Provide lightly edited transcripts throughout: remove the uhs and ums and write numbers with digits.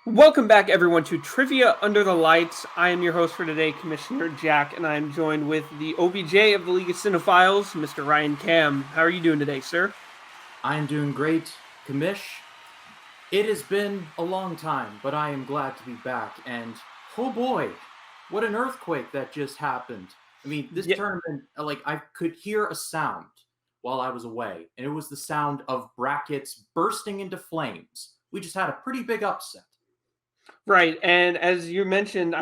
Welcome back, everyone, to Trivia Under the Lights. I am your host for today, Commissioner Jack, and I am joined with the OBJ of the League of Cinephiles, Mr. Ryan Cam. How are you doing today, sir? I am doing great, Commish. It has been a long time, but I am glad to be back. And oh boy, what an earthquake that just happened. I mean, this Yeah, tournament, I could hear a sound while I was away, and it was the sound of brackets bursting into flames. We just had a pretty big upset. right. And as you mentioned,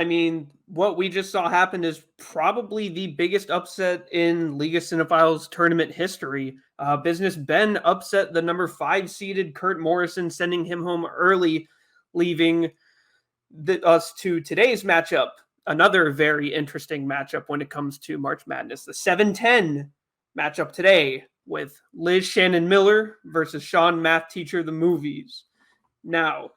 what we just saw happen is probably the biggest upset in League of Cinephiles tournament history. Business Ben upset the number 5 seeded Kurt Morrison, sending him home early, leaving us to today's matchup. Another very interesting matchup when it comes to March Madness. The 7-10 matchup today with Liz Shannon Miller versus Sean MathTeacher the movies. Now,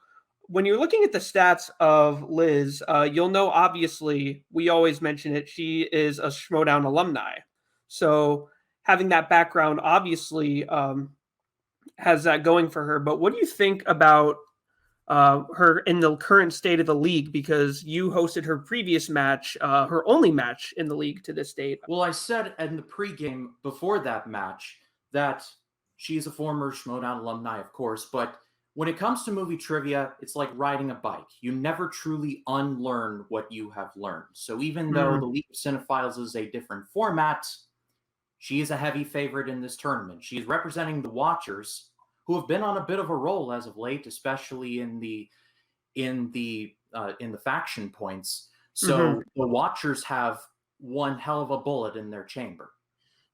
when you're looking at the stats of Liz, you'll know obviously we always mention it. She is a Schmodown alumni, so having that background obviously has that going for her. But what do you think about her in the current state of the league? Because you hosted her previous match, her only match in the league to this date. Well, I said in the pregame before that match that she's a former Schmodown alumni, of course, but when it comes to movie trivia, it's like riding a bike. You never truly unlearn what you have learned. So even though the League of Cinephiles is a different format, she is a heavy favorite in this tournament. She is representing the Watchers, who have been on a bit of a roll as of late, especially in the faction points. So the Watchers have one hell of a bullet in their chamber.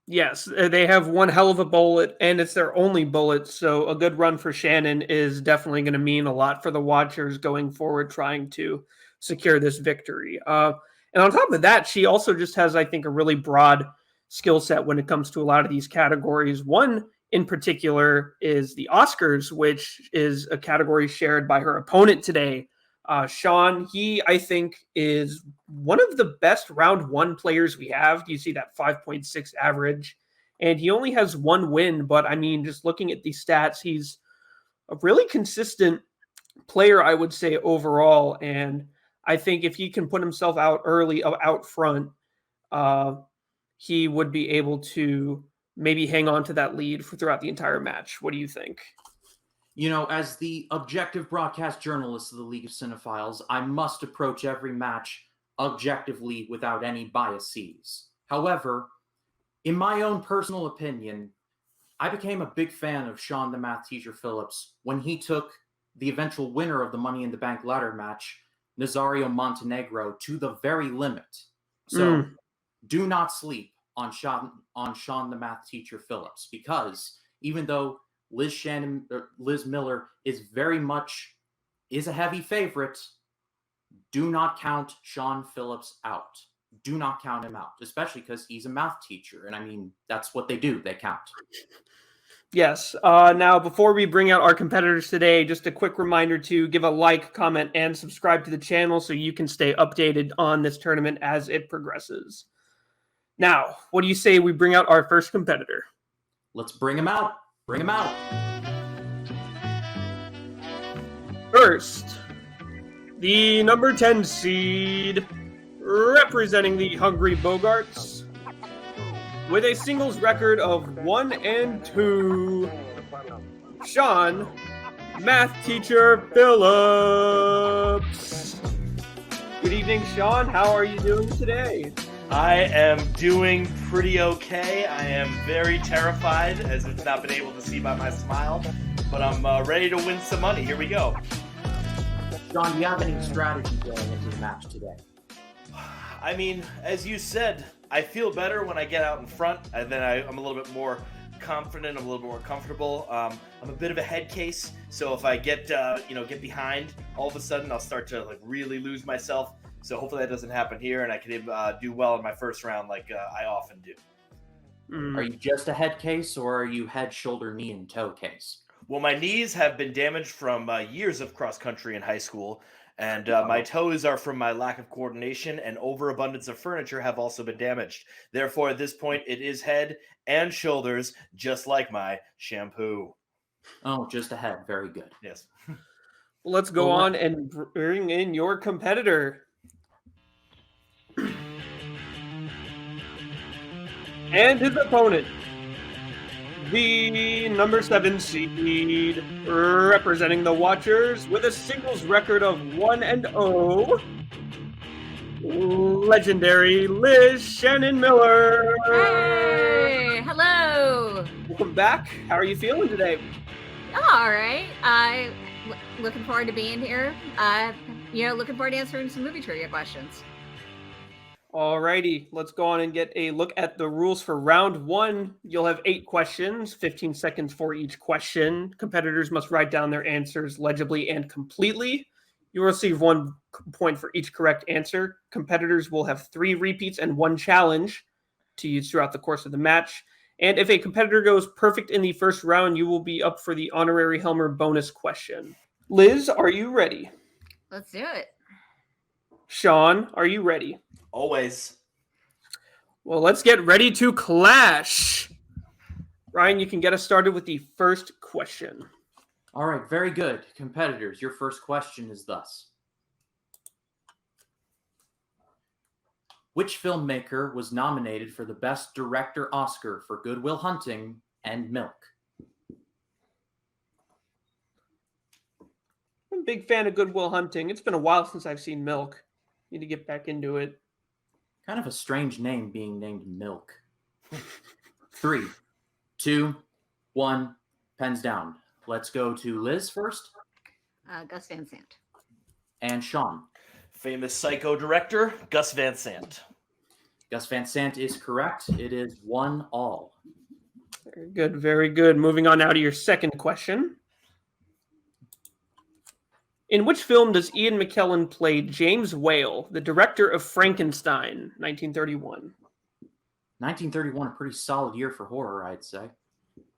Yes, they have one hell of a bullet, and it's their only bullet. So a good run for Shannon is definitely going to mean a lot for the Watchers going forward, trying to secure this victory. And on top of that, she also just has, I think, a really broad skill set when it comes to a lot of these categories. One in particular is the Oscars, which is a category shared by her opponent today, Sean. He, I think, is one of the best round one players we have. You see that 5.6 average, and he only has one win. But I mean, just looking at these stats, he's a really consistent player, I would say, overall. And I think if he can put himself out early, out front, uh, he would be able to maybe hang on to that lead throughout the entire match. What do you think? You know, as the objective broadcast journalist of the League of Cinephiles, I must approach every match objectively without any biases. However, in my own personal opinion, I became a big fan of Sean the Math Teacher Phillips when he took the eventual winner of the Money in the Bank ladder match, Nazario Montenegro, to the very limit. So do not sleep on Sean the Math Teacher Phillips, because even though Liz Miller is a heavy favorite, do not count Sean Phillips out. Do not count him out, especially because he's a math teacher. And I mean, that's what they do. They count. Yes. Now, before we bring out our competitors today, just a quick reminder to give a like, comment, and subscribe to the channel so you can stay updated on this tournament as it progresses. Now, what do you say we bring out our first competitor? Let's bring him out. Bring him out. First, the number 10 seed, representing the Hungry Bogarts, with a singles record of 1-2, Sean Math Teacher Phillips. Good evening, Sean. How are you doing today? I am doing pretty okay. I am very terrified, as it's not been able to see by my smile, but I'm ready to win some money. Here we go. Sean, do you have any strategy going into the match today? I mean, as you said, I feel better when I get out in front, and then I'm a little bit more confident. I'm a little bit more comfortable. I'm a bit of a head case, so if I get behind, all of a sudden I'll start to really lose myself. So hopefully that doesn't happen here, and I can do well in my first round like I often do. Are you just a head case, or are you head, shoulder, knee, and toe case? Well, my knees have been damaged from years of cross country in high school, and my toes are from my lack of coordination, and overabundance of furniture have also been damaged. Therefore, at this point, it is head and shoulders, just like my shampoo. Oh, just a head. Very good. Yes. Let's go on and bring in your competitor. And his opponent, the number 7 seed, representing the Watchers with a singles record of 1-0, legendary Liz Shannon Miller. Hey, hello. Welcome back. How are you feeling today? All right. Looking forward to being here. Looking forward to answering some movie trivia questions. Alrighty, let's go on and get a look at the rules for round 1. You'll have 8 questions, 15 seconds for each question. Competitors must write down their answers legibly and completely. You will receive 1 point for each correct answer. Competitors will have 3 repeats and 1 challenge to use throughout the course of the match. And if a competitor goes perfect in the first round, you will be up for the honorary Helmer bonus question. Liz, are you ready? Let's do it. Sean, are you ready? Always. Well, let's get ready to clash. Ryan, you can get us started with the first question. All right, very good. Competitors, your first question is thus. Which filmmaker was nominated for the Best Director Oscar for Good Will Hunting and Milk? I'm a big fan of Good Will Hunting. It's been a while since I've seen Milk. Need to get back into it. Kind of a strange name being named Milk. 3, 2, 1, pens down. Let's go to Liz first. Gus Van Sant. And Sean. Famous Psycho director, Gus Van Sant. Gus Van Sant is correct. It is 1-1. Very good, very good. Moving on now to your second question. In which film does Ian McKellen play James Whale, the director of Frankenstein, 1931? 1931, a pretty solid year for horror, I'd say.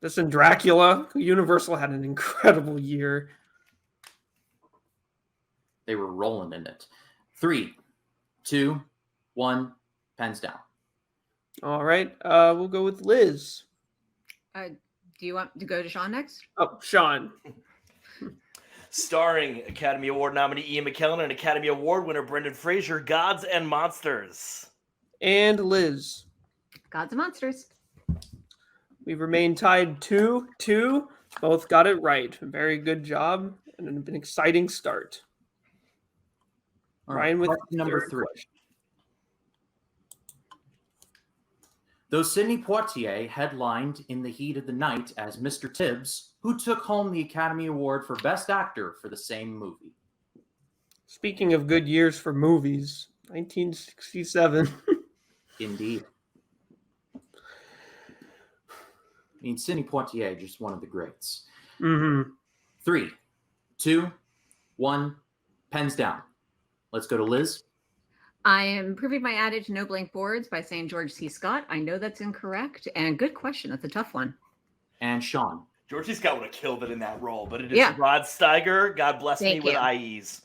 This and Dracula. Universal had an incredible year. They were rolling in it. 3, 2, 1, pens down. All right, we'll go with Liz. Do you want to go to Sean next? Oh, Sean. Starring Academy Award nominee Ian McKellen and Academy Award winner Brendan Fraser, Gods and Monsters. And Liz. Gods and Monsters. We remain tied 2-2. Both got it right. Very good job and an exciting start. All Ryan with number 3. Though Sidney Poitier headlined In the Heat of the Night as Mr. Tibbs, who took home the Academy Award for Best Actor for the same movie? Speaking of good years for movies, 1967. Indeed. I mean, Sidney Poitier, just one of the greats. 3, 2, 1, pens down. Let's go to Liz. I am proving my adage no blank boards by saying George C. Scott. I know that's incorrect. And good question. That's a tough one. And Sean. George C. Scott would have killed it in that role, but it is Rod Steiger. God bless me with IEs.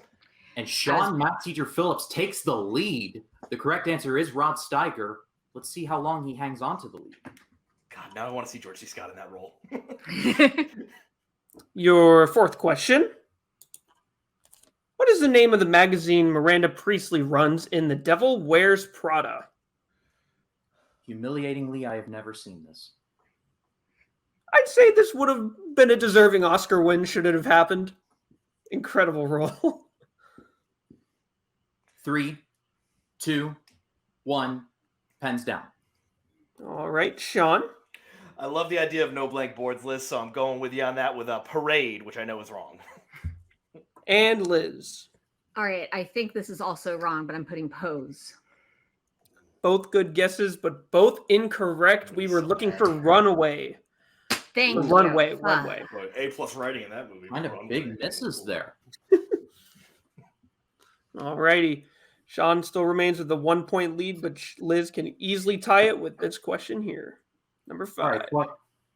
And Sean, MathTeacher Phillips, takes the lead. The correct answer is Rod Steiger. Let's see how long he hangs on to the lead. God, now I want to see George C. Scott in that role. Your fourth question. What is the name of the magazine Miranda Priestley runs in The Devil Wears Prada? Humiliatingly, I have never seen this. I'd say this would have been a deserving Oscar win should it have happened. Incredible role. 3, 2, 1, pens down. All right, Sean. I love the idea of no blank boards list, so I'm going with you on that with a Parade, which I know is wrong. And Liz. All right. I think this is also wrong, but I'm putting Pose. Both good guesses, but both incorrect. We were looking for Runaway. Thank you. Runaway. A+ writing in that movie. Kind of big misses there. All righty. Sean still remains with the 1-point lead, but Liz can easily tie it with this question here. Number 5. All right,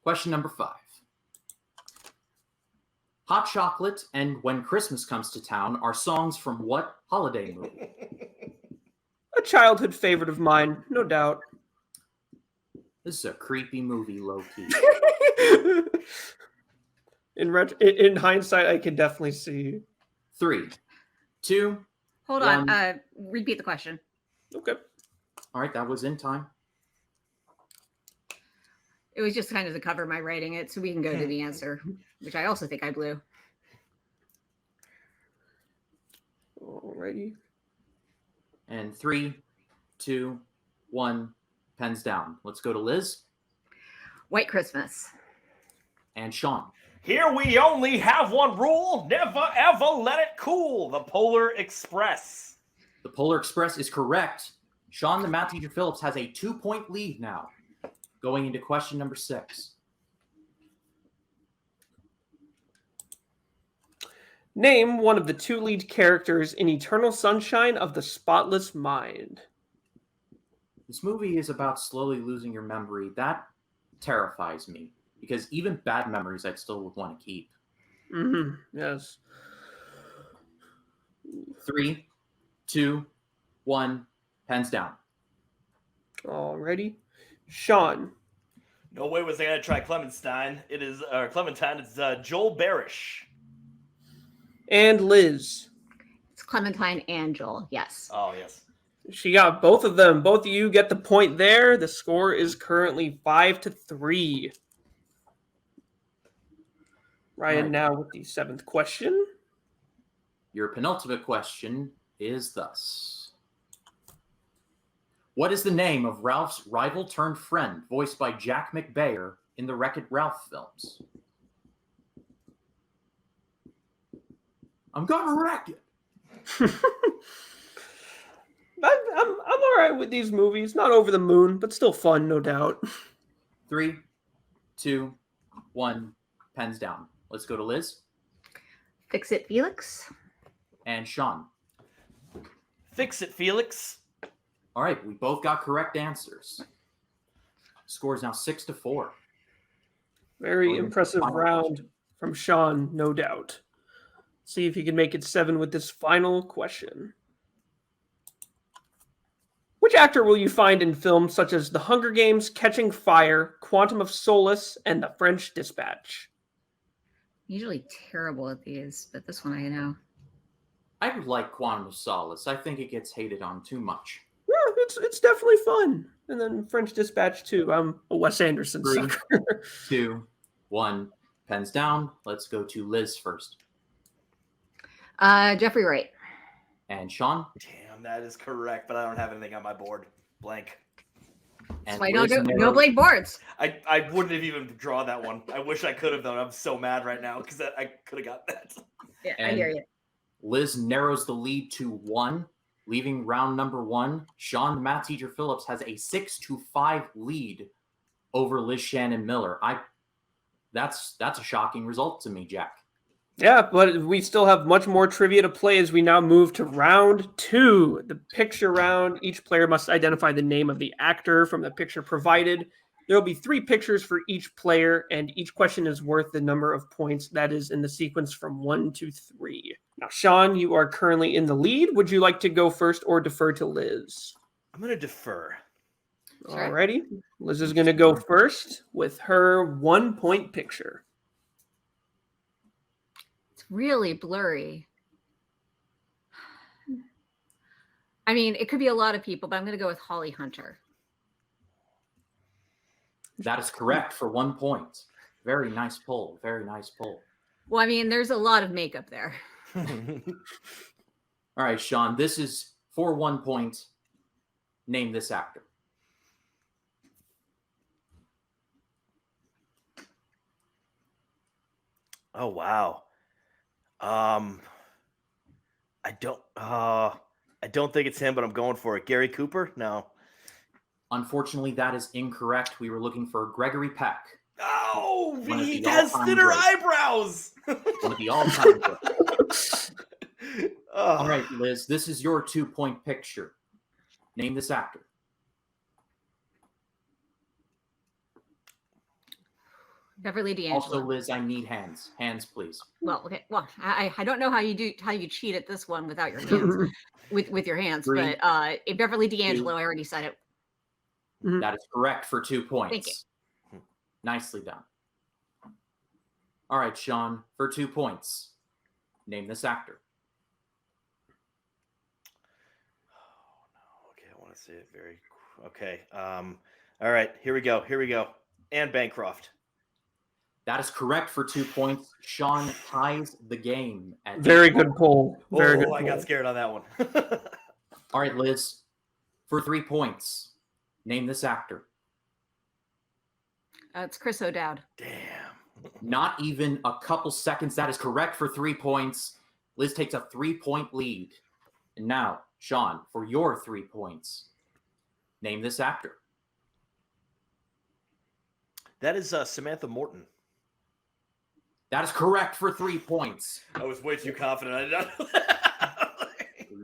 question number 5. Hot Chocolate and When Christmas Comes to Town are songs from what holiday movie? A childhood favorite of mine, no doubt. This is a creepy movie, low-key. In hindsight, I can definitely see 3, 2. Hold One. on. Repeat the question. Okay. All right, that was in time. It was just kind of to cover my writing it so we can go to the answer, which I also think I blew. Alrighty. And 3, 2, 1. Pens down. Let's go to Liz White Christmas. and Sean. Here we only have one rule: never ever let it cool. The Polar Express. The Polar Express is correct. Sean, the math teacher Phillips, has a 2-point lead now. Going into question number 6. Name one of the 2 lead characters in Eternal Sunshine of the Spotless Mind. This movie is about slowly losing your memory. That terrifies me because even bad memories I still would want to keep. Yes. 3, 2, 1. Pens down. Alrighty. Sean. No way was I gonna try Clementine. Clementine. It's Joel Barish. And Liz. It's Clementine and Joel. Yes. Oh yes. She got both of them. Both of you get the point there. The score is currently 5-3. Ryan Right. now with the 7th question. Your penultimate question is thus. What is the name of Ralph's rival turned friend, voiced by Jack McBayer in the Wreck-It Ralph films? I'm gonna wreck it. I'm all right with these movies. Not over the moon, but still fun, no doubt. 3, 2, 1. Pens down. Let's go to Liz Fix It Felix. and Sean. Fix it, Felix. All right, we both got correct answers. Score is now 6-4. Very Going into impressive the final round question. from Sean, no doubt. See if he can make it 7 with this final question. Which actor will you find in films such as The Hunger Games, Catching Fire, Quantum of Solace, and The French Dispatch? Usually terrible at these, but this one I know. I would like Quantum of Solace. I think it gets hated on too much. Yeah, it's definitely fun. And then French Dispatch too. I'm a Wes Anderson 3, sucker. 2, 1. Pens down. Let's go to Liz first. Jeffrey Wright. And Sean. Damn, that is correct, but I don't have anything on my board. Blank. And So I don't Liz do no narrows- blade boards. I wouldn't have even drawn that one. I wish I could have though. I'm so mad right now because I could have got that. Yeah, I And- hear you. Liz narrows the lead to 1, leaving round number 1. Sean, the math teacher Phillips, has a 6-5 lead over Liz Shannon Miller. That's a shocking result to me, Jack. Yeah, but we still have much more trivia to play as we now move to round 2, the picture round. Each player must identify the name of the actor from the picture provided. There will be 3 pictures for each player, and each question is worth the number of points that is in the sequence from 1 to 3. Now, Sean, you are currently in the lead. Would you like to go first or defer to Liz? I'm gonna defer. Sure. Alrighty. Liz is going to go first with her 1-point picture. It's really blurry. I mean, it could be a lot of people, but I'm going to go with Holly Hunter. That is correct for 1 point. Very nice pull. Very nice pull. Well, I mean, there's a lot of makeup there. All right, Sean, this is for 1 point. Name this actor. Oh wow. I don't think it's him, but I'm going for it. Gary Cooper? No. Unfortunately, that is incorrect. We were looking for Gregory Peck, Oh, One of he the has all-time thinner greats. eyebrows. one of the all-time greats. Oh. All right, Liz, this is your 2-point picture. Name this actor. Beverly D'Angelo. Also, Liz, I need hands. Hands, please. Well, okay. Well, I don't know how you cheat at this one without your hands, with your hands. 3, But Beverly D'Angelo, I already said it. That is correct for 2 points. Thank you. Nicely done. All right, Sean, for 2 points. Name this actor. want to say it very. Okay. All right. Here we go. Anne Bancroft. That is correct for 2 points. Sean ties the game at Very 8 good points. poll. Very good. I got scared on that one. All right, Liz. For 3 points, name this actor. It's Chris O'Dowd. Damn. Not even a couple seconds. That is correct for 3 points. Liz takes a 3-point lead. And now, Sean, for your 3 points, name this actor. That is Samantha Morton. That is correct for 3 points. I was way too confident. I did not know that.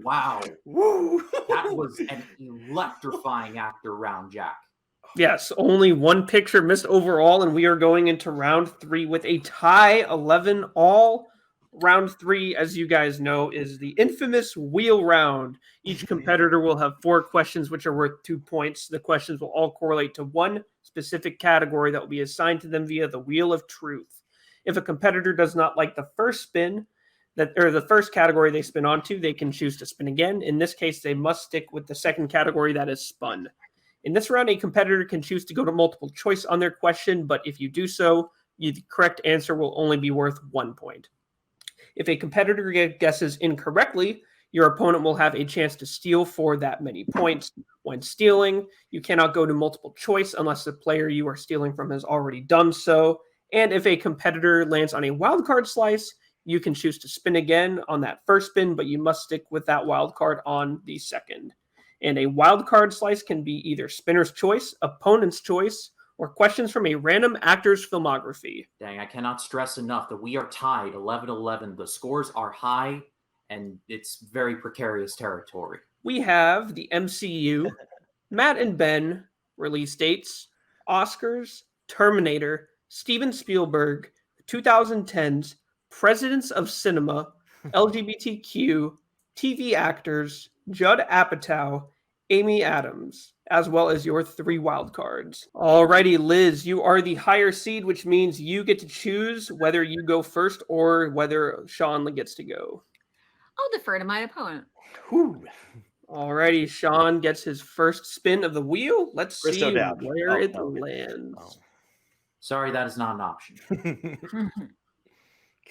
Wow. Woo! That was an electrifying actor round, Jack. Yes, only one picture missed overall, and we are going into round 3 with a tie, 11 all. Round 3, as you guys know, is the infamous wheel round. Each competitor will have 4 questions, which are worth 2 points. The questions will all correlate to one specific category that will be assigned to them via the Wheel of Truth. If a competitor does not like the first spin, the first category they spin onto, they can choose to spin again. In this case, they must stick with the second category that is spun. In this round, a competitor can choose to go to multiple choice on their question, but if you do so, the correct answer will only be worth 1 point. If a competitor guesses incorrectly, your opponent will have a chance to steal for that many points. When stealing, you cannot go to multiple choice unless the player you are stealing from has already done so. And if a competitor lands on a wildcard slice, you can choose to spin again on that first spin, but you must stick with that wildcard on the second. And a wildcard slice can be either spinner's choice, opponent's choice, or questions from a random actor's filmography. Dang, I cannot stress enough that we are tied 11-11. The scores are high, and it's very precarious territory. We have the MCU, Matt and Ben, release dates, Oscars, Terminator, Steven Spielberg, 2010s, Presidents of Cinema, LGBTQ, TV actors, Judd Apatow, Amy Adams, as well as your 3 wildcards. Alrighty, Liz, you are the higher seed, which means you get to choose whether you go first or whether Sean gets to go. I'll defer to my opponent. Whew. Alrighty, Sean gets his first spin of the wheel. Let's Chris see O'Dowd. where it okay. lands. Sorry, that is not an option.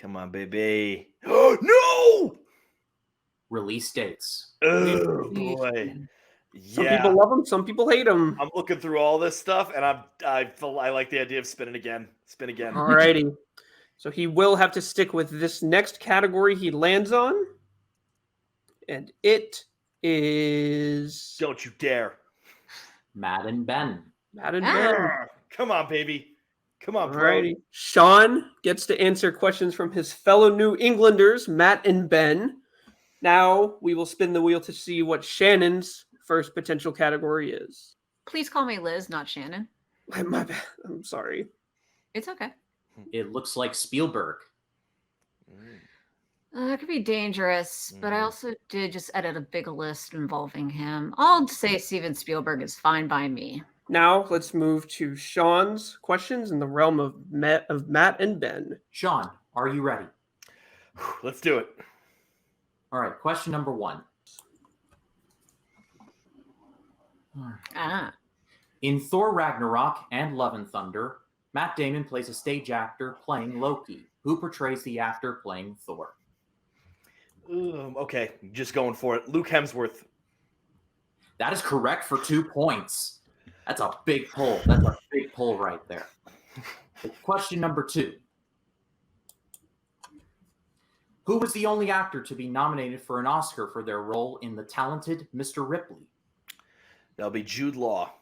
Come on, baby. No! Release dates. Oh, boy. Some Yeah. people love him, some people hate him. I'm looking through all this stuff, and I like the idea of spinning again. Spin again. Alrighty. So he will have to stick with this next category he lands on. And it is Don't you dare. Matt and Ben. Matt and Ben. Come on, baby. Come on, bro. Alrighty. Sean gets to answer questions from his fellow New Englanders, Matt and Ben. Now we will spin the wheel to see what Shannon's first potential category is. Please call me Liz, not Shannon. My bad. I'm sorry. It's okay. It looks like Spielberg. It could be dangerous, but I also did just edit a big list involving him. I'll say Steven Spielberg is fine by me. Now let's move to Sean's questions in the realm of Matt and Ben. Sean, are you ready? Let's do it. All right, question number 1. In Thor Ragnarok and Love and Thunder, Matt Damon plays a stage actor playing Loki. Who portrays the actor playing Thor? Okay, just going for it. Luke Hemsworth. That is correct for 2 points. That's a big pull. That's a big pull right there. Question number 2. Who was the only actor to be nominated for an Oscar for their role in The Talented Mr. Ripley? That'll be Jude Law.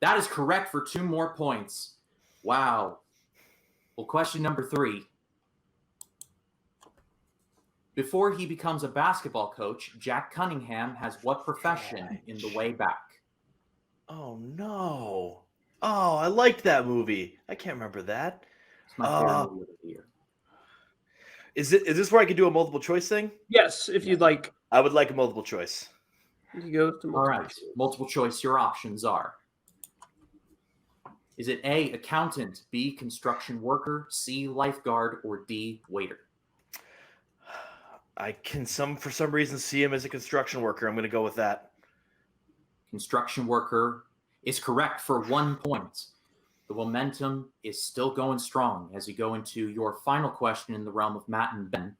That is correct for 2 more points. Wow. Well, question number 3. Before he becomes a basketball coach, Jack Cunningham has what profession in The Way Back? Oh, no. Oh, I liked that movie. I can't remember that. It's my favorite movie of the year. Is this where I could do a multiple choice thing? Yes, if you'd like. I would like a multiple choice. You go to All right. Multiple choice. Your options are: is it A, accountant, B, construction worker, C, lifeguard, or D, waiter? I can for some reason see him as a construction worker. I'm going to go with that. construction worker is correct for 1 point. The momentum is still going strong as you go into your final question in the realm of Matt and Ben.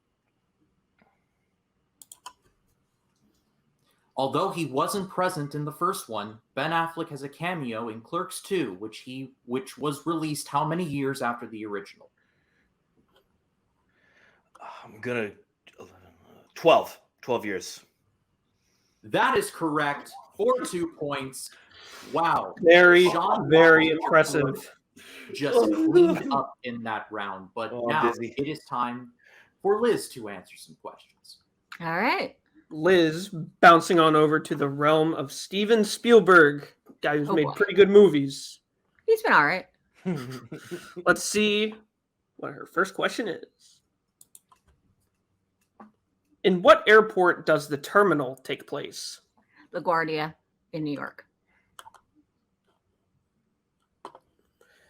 Although he wasn't present in the first one, Ben Affleck has a cameo in Clerks 2, which was released how many years after the original? I'm gonna 12 years. That is correct for 2 points. Wow. Very, Sean very Walker impressive. just cleaned up in that round. But now dizzy. it is time for Liz to answer some questions. All right. Liz, bouncing on over to the realm of Steven Spielberg, guy who's Oh, made boy. pretty good movies. He's been all right. Let's see what her first question is. In what airport does the terminal take place? LaGuardia in New York.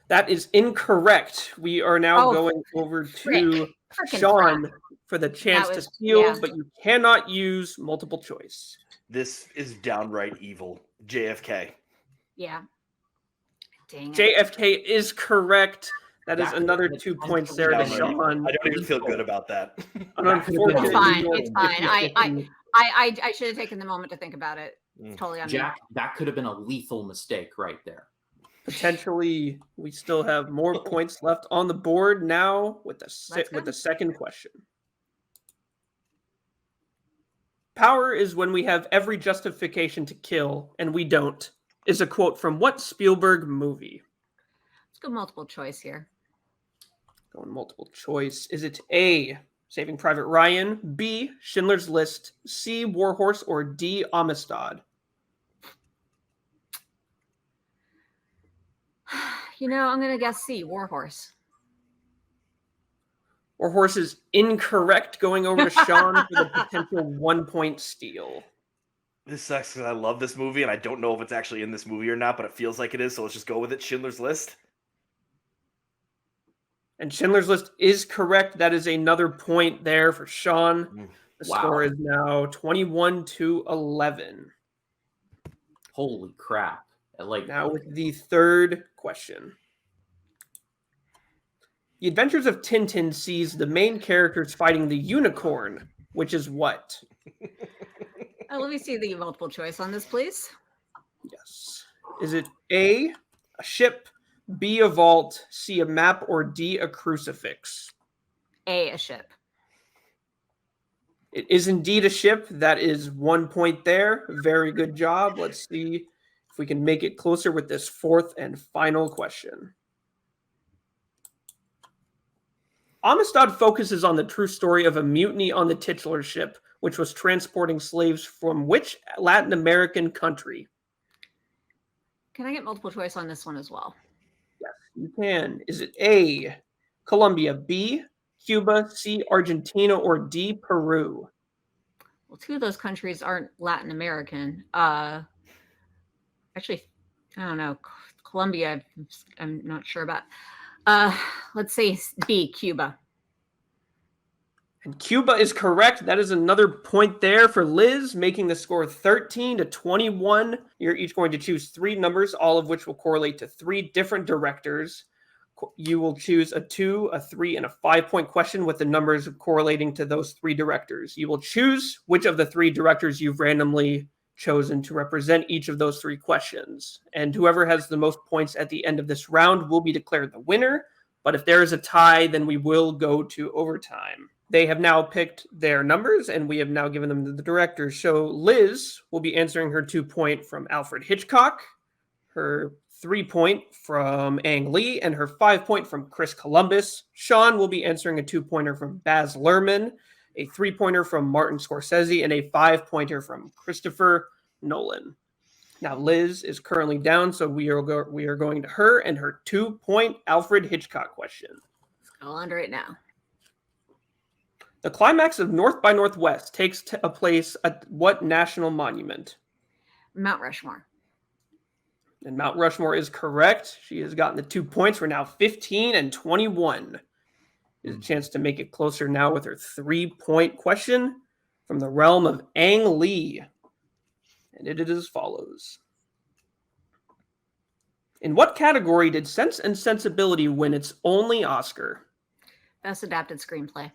That is incorrect. We are now Oh, going over to Frickin' Sean crap. for the chance That to was- steal, yeah. but you cannot use multiple choice. This is downright evil. JFK. Yeah. Dang it. JFK is correct. That is That another could 2 potentially points there to downright evil. Sean. I don't even feel good about that. Unfortunately, It's fine. you- It's fine. I should have taken the moment to think about it. It's totally on me. Jack, that could have been a lethal mistake right there. Potentially, we still have more points left on the board now with the second question. Power is when we have every justification to kill, and we don't, is a quote from what Spielberg movie? Let's go multiple choice here. Going multiple choice. Is it A, Saving Private Ryan, B, Schindler's List, C, War Horse, or D, Amistad? You know, I'm going to guess C, Warhorse. War Horse is incorrect, going over to Sean for the potential 1 point steal. This sucks because I love this movie and I don't know if it's actually in this movie or not, but it feels like it is. So let's just go with it. Schindler's List. And Schindler's List is correct. That is another point there for Sean. The Wow. score is now 21-11. Holy crap. Now with the third question. The Adventures of Tintin sees the main characters fighting the unicorn, which is what? Let me see the multiple choice on this, please. Yes. Is it A, a ship, B, a vault, C, a map, or D, a crucifix? A ship. It is indeed a ship. That is 1 point there. Very good job. Let's see if we can make it closer with this fourth and final question. Amistad focuses on the true story of a mutiny on the titular ship, which was transporting slaves from which Latin American country? Can I get multiple choice on this one as well? Yes, you can. Is it A, Colombia, B, Cuba, C, Argentina, or D, Peru? Well, two of those countries aren't Latin American. Actually, I don't know. Colombia, I'm not sure about. Let's say B, Cuba. And Cuba is correct. That is another point there for Liz, making the score 13-21. You're each going to choose three numbers, all of which will correlate to three different directors. You will choose a 2, a 3, and a 5-point question with the numbers correlating to those three directors. You will choose which of the three directors you've randomly chosen to represent each of those three questions. And whoever has the most points at the end of this round will be declared the winner. But if there is a tie, then we will go to overtime. They have now picked their numbers, and we have now given them to the directors. So Liz will be answering her 2-point from Alfred Hitchcock, her 3-point from Ang Lee, and her 5-point from Chris Columbus. Sean will be answering a 2-pointer from Baz Luhrmann, a 3-pointer from Martin Scorsese, and a 5-pointer from Christopher Nolan. Now Liz is currently down, so we are going to her and her 2-point Alfred Hitchcock question. Let's go under it now. The climax of North by Northwest takes place at what national monument? Mount Rushmore. And Mount Rushmore is correct. She has gotten the 2 points. We're now 15-21. There's a chance to make it closer now with her 3-point question from the realm of Ang Lee. And it is as follows. In what category did Sense and Sensibility win its only Oscar? Best adapted screenplay.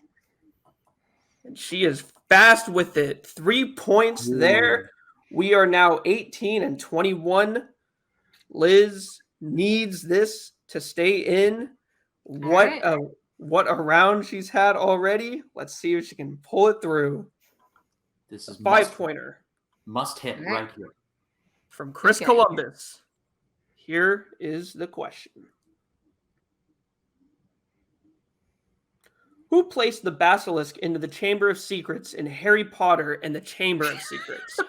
And she is fast with it. 3 points there. We are now 18 and 21. Liz needs this to stay in. What a round she's had already. Let's see if she can pull it through. This is 5-pointer. Must hit right here. From Chris Columbus. Here is the question. Who placed the basilisk into the Chamber of Secrets in Harry Potter and the Chamber of Secrets?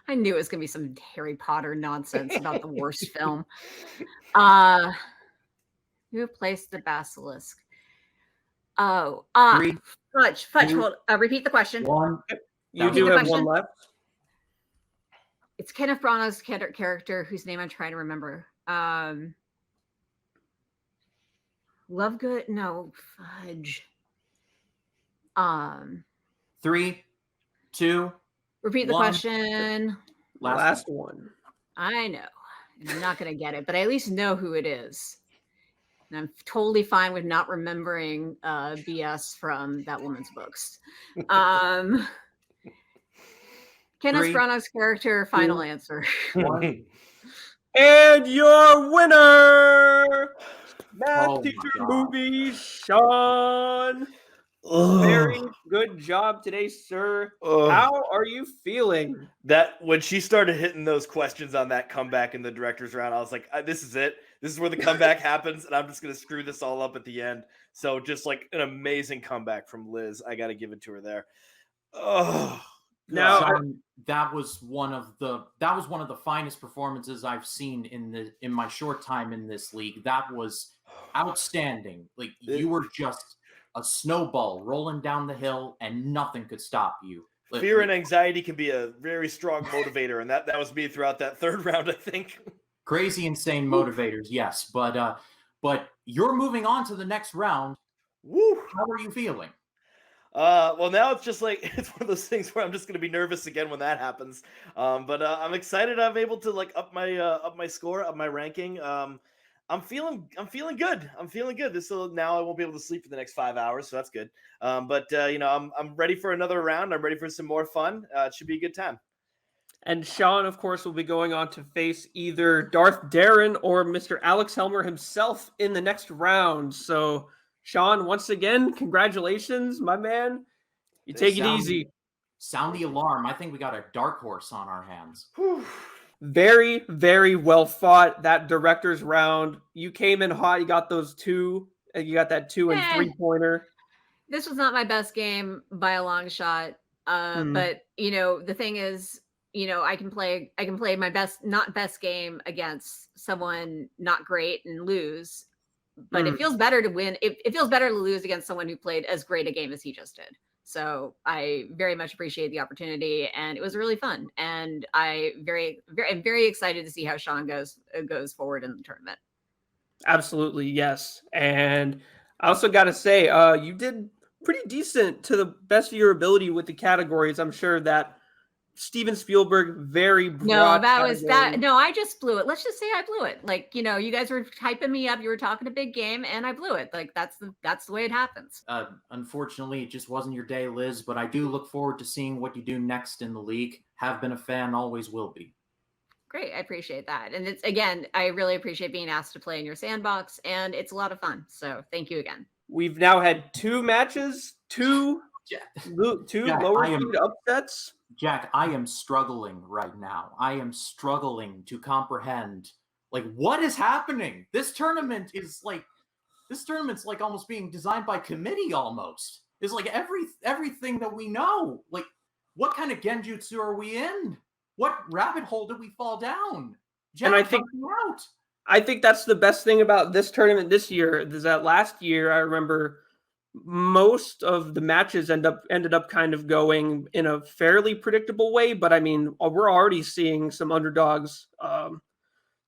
I knew it was going to be some Harry Potter nonsense about the worst film. Who placed the basilisk? Oh, Fudge. Hold, repeat the question. You do have one left. It's Kenneth Branagh's character, whose name I'm trying to remember. Lovegood? No, Fudge. 3, 2. Repeat the question. Last one. I know. And I'm not going to get it, but I at least know who it is. And I'm totally fine with not remembering BS from that woman's books. Kenneth Branagh's character, final answer. 1. And your winner, Math Teacher movie, Sean. Very good job today, sir. How are you feeling? That when she started hitting those questions on that comeback in the director's round, I was like, this is it. This is where the comeback happens, and I'm just going to screw this all up at the end. So just like an amazing comeback from Liz. I got to give it to her there. Now that was one of the finest performances I've seen in my short time in this league. That was outstanding. Like, you were just a snowball rolling down the hill, and nothing could stop you. Fear and anxiety can be a very strong motivator, and that was me throughout that third round, I think. Crazy, insane motivators, yes. But you're moving on to the next round. Woo! How are you feeling? Well, now it's just like it's one of those things where I'm just going to be nervous again when that happens. But I'm excited. I'm able to like up my score, up my ranking. I'm feeling good. I'm feeling good. Now I won't be able to sleep for the next 5 hours, so that's good. But I'm ready for another round. I'm ready for some more fun. It should be a good time. And Sean, of course, will be going on to face either Darth Darren or Mr. Alex Helmer himself in the next round. So, Sean, once again, congratulations, my man. You take it easy. Sound the alarm. I think we got a dark horse on our hands. Very, very well fought. That director's round. You came in hot. You got those two. You got that 2 and 3-pointer. This was not my best game by a long shot. But the thing is, I can play my not best game against someone not great and lose. But it feels better to win. It feels better to lose against someone who played as great a game as he just did. So I very much appreciate the opportunity, and it was really fun. And I'm very excited to see how Sean goes forward in the tournament. Absolutely, yes. And I also got to say, you did pretty decent to the best of your ability with the categories. I'm sure that Steven Spielberg, very broad. No, I just blew it. Let's just say I blew it. Like, you guys were hyping me up. You were talking a big game, and I blew it. Like, that's the way it happens. Unfortunately, it just wasn't your day, Liz. But I do look forward to seeing what you do next in the league. Have been a fan, always will be. Great, I appreciate that. And it's again, I really appreciate being asked to play in your sandbox, and it's a lot of fun. So thank you again. We've now had 2 matches, two lower seed upsets. Jack, I am struggling right now. I am struggling to comprehend, like, what is happening. This tournament's like almost being designed by committee almost. It's like everything that we know. Like, what kind of genjutsu are we in? What rabbit hole did we fall down? Jack, and I think that's the best thing about this tournament this year is that last year, I remember most of the matches ended up kind of going in a fairly predictable way. But I mean, we're already seeing some underdogs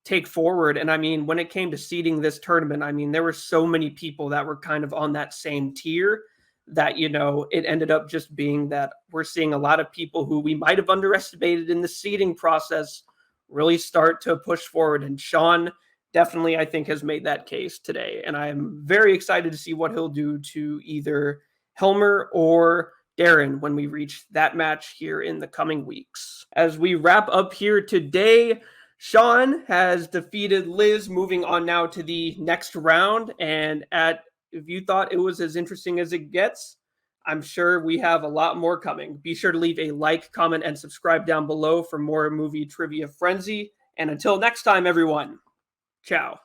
take forward. And I mean, when it came to seeding this tournament, I mean, there were so many people that were kind of on that same tier that, it ended up just being that we're seeing a lot of people who we might have underestimated in the seeding process really start to push forward. And Sean definitely, I think, has made that case today. And I'm very excited to see what he'll do to either Helmer or Darren when we reach that match here in the coming weeks. As we wrap up here today, Sean has defeated Liz, moving on now to the next round. And if you thought it was as interesting as it gets, I'm sure we have a lot more coming. Be sure to leave a like, comment, and subscribe down below for more movie trivia frenzy. And until next time, everyone, ciao.